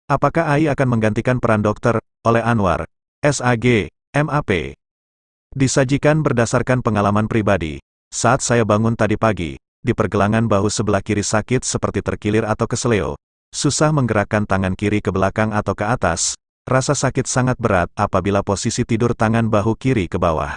Apakah AI akan menggantikan peran dokter, oleh Anwar, SAG, MAP? Disajikan berdasarkan pengalaman pribadi. Saat saya bangun tadi pagi, di pergelangan bahu sebelah kiri sakit seperti terkilir atau keseleo. Susah menggerakkan tangan kiri ke belakang atau ke atas. Rasa sakit sangat berat apabila posisi tidur tangan bahu kiri ke bawah.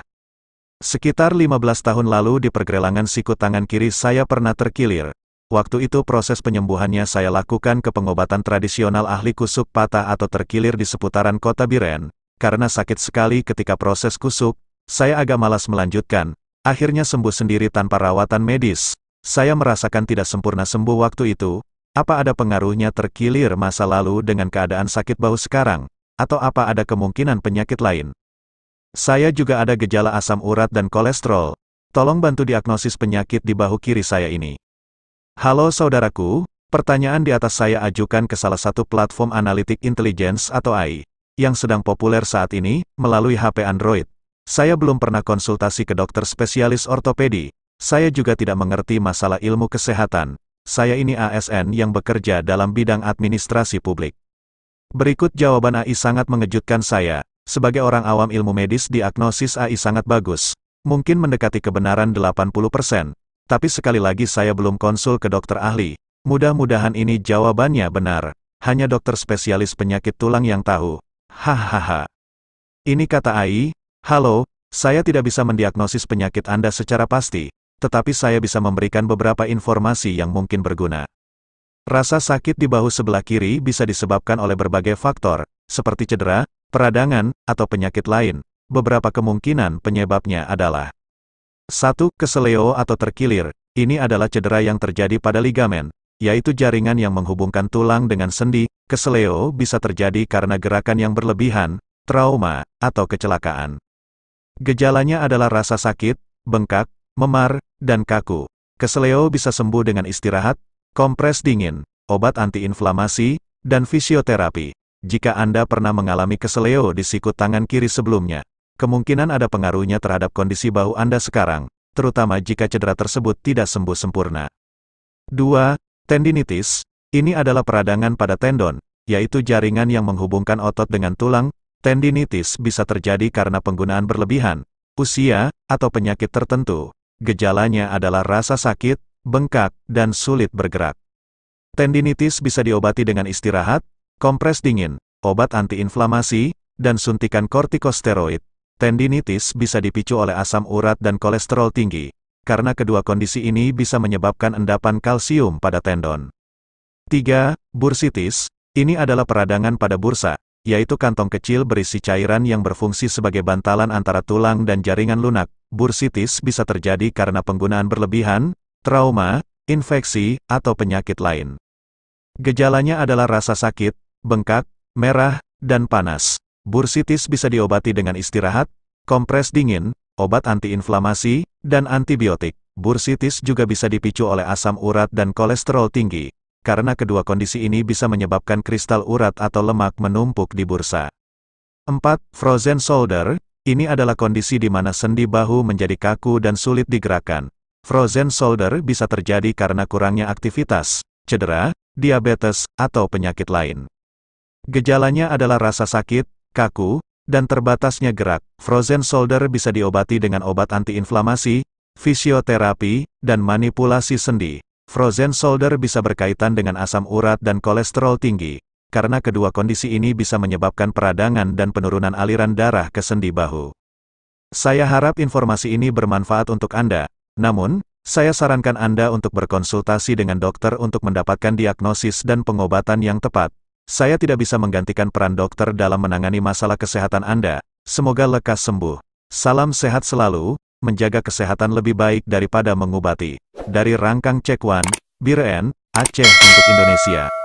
Sekitar 15 tahun lalu di pergelangan siku tangan kiri saya pernah terkilir. Waktu itu proses penyembuhannya saya lakukan ke pengobatan tradisional ahli kusuk patah atau terkilir di seputaran kota Biren. Karena sakit sekali ketika proses kusuk, saya agak malas melanjutkan. Akhirnya sembuh sendiri tanpa rawatan medis. Saya merasakan tidak sempurna sembuh waktu itu. Apa ada pengaruhnya terkilir masa lalu dengan keadaan sakit bahu sekarang? Atau apa ada kemungkinan penyakit lain? Saya juga ada gejala asam urat dan kolesterol. Tolong bantu diagnosis penyakit di bahu kiri saya ini. Halo saudaraku, pertanyaan di atas saya ajukan ke salah satu platform analitik intelligence atau AI, yang sedang populer saat ini, melalui HP Android. Saya belum pernah konsultasi ke dokter spesialis ortopedi. Saya juga tidak mengerti masalah ilmu kesehatan. Saya ini ASN yang bekerja dalam bidang administrasi publik. Berikut jawaban AI sangat mengejutkan saya. Sebagai orang awam ilmu medis, diagnosis AI sangat bagus. Mungkin mendekati kebenaran 80%. Tapi sekali lagi saya belum konsul ke dokter ahli. Mudah-mudahan ini jawabannya benar. Hanya dokter spesialis penyakit tulang yang tahu. Hahaha. Ini kata AI, halo, saya tidak bisa mendiagnosis penyakit Anda secara pasti, tetapi saya bisa memberikan beberapa informasi yang mungkin berguna. Rasa sakit di bahu sebelah kiri bisa disebabkan oleh berbagai faktor, seperti cedera, peradangan, atau penyakit lain. Beberapa kemungkinan penyebabnya adalah 1. Keseleo atau terkilir. Ini adalah cedera yang terjadi pada ligamen, yaitu jaringan yang menghubungkan tulang dengan sendi. Keseleo bisa terjadi karena gerakan yang berlebihan, trauma, atau kecelakaan. Gejalanya adalah rasa sakit, bengkak, memar, dan kaku. Keseleo bisa sembuh dengan istirahat, kompres dingin, obat antiinflamasi, dan fisioterapi. Jika Anda pernah mengalami keseleo di siku tangan kiri sebelumnya, kemungkinan ada pengaruhnya terhadap kondisi bahu Anda sekarang, terutama jika cedera tersebut tidak sembuh sempurna. 2. Tendinitis. Ini adalah peradangan pada tendon, yaitu jaringan yang menghubungkan otot dengan tulang. Tendinitis bisa terjadi karena penggunaan berlebihan, usia, atau penyakit tertentu. Gejalanya adalah rasa sakit, bengkak, dan sulit bergerak. Tendinitis bisa diobati dengan istirahat, kompres dingin, obat antiinflamasi, dan suntikan kortikosteroid. Tendinitis bisa dipicu oleh asam urat dan kolesterol tinggi, karena kedua kondisi ini bisa menyebabkan endapan kalsium pada tendon. 3. Bursitis. Ini adalah peradangan pada bursa, yaitu kantong kecil berisi cairan yang berfungsi sebagai bantalan antara tulang dan jaringan lunak. Bursitis bisa terjadi karena penggunaan berlebihan, trauma, infeksi, atau penyakit lain. Gejalanya adalah rasa sakit, bengkak, merah, dan panas. Bursitis bisa diobati dengan istirahat, kompres dingin, obat antiinflamasi, dan antibiotik. Bursitis juga bisa dipicu oleh asam urat dan kolesterol tinggi, karena kedua kondisi ini bisa menyebabkan kristal urat atau lemak menumpuk di bursa. 4. Frozen shoulder. Ini adalah kondisi di mana sendi bahu menjadi kaku dan sulit digerakkan. Frozen shoulder bisa terjadi karena kurangnya aktivitas, cedera, diabetes, atau penyakit lain. Gejalanya adalah rasa sakit, kaku, dan terbatasnya gerak. Frozen shoulder bisa diobati dengan obat antiinflamasi, fisioterapi, dan manipulasi sendi. Frozen shoulder bisa berkaitan dengan asam urat dan kolesterol tinggi, karena kedua kondisi ini bisa menyebabkan peradangan dan penurunan aliran darah ke sendi bahu. Saya harap informasi ini bermanfaat untuk Anda, namun, saya sarankan Anda untuk berkonsultasi dengan dokter untuk mendapatkan diagnosis dan pengobatan yang tepat. Saya tidak bisa menggantikan peran dokter dalam menangani masalah kesehatan Anda. Semoga lekas sembuh. Salam sehat selalu, menjaga kesehatan lebih baik daripada mengobati. Dari Rangkang Cekwan, Biren, Aceh untuk Indonesia.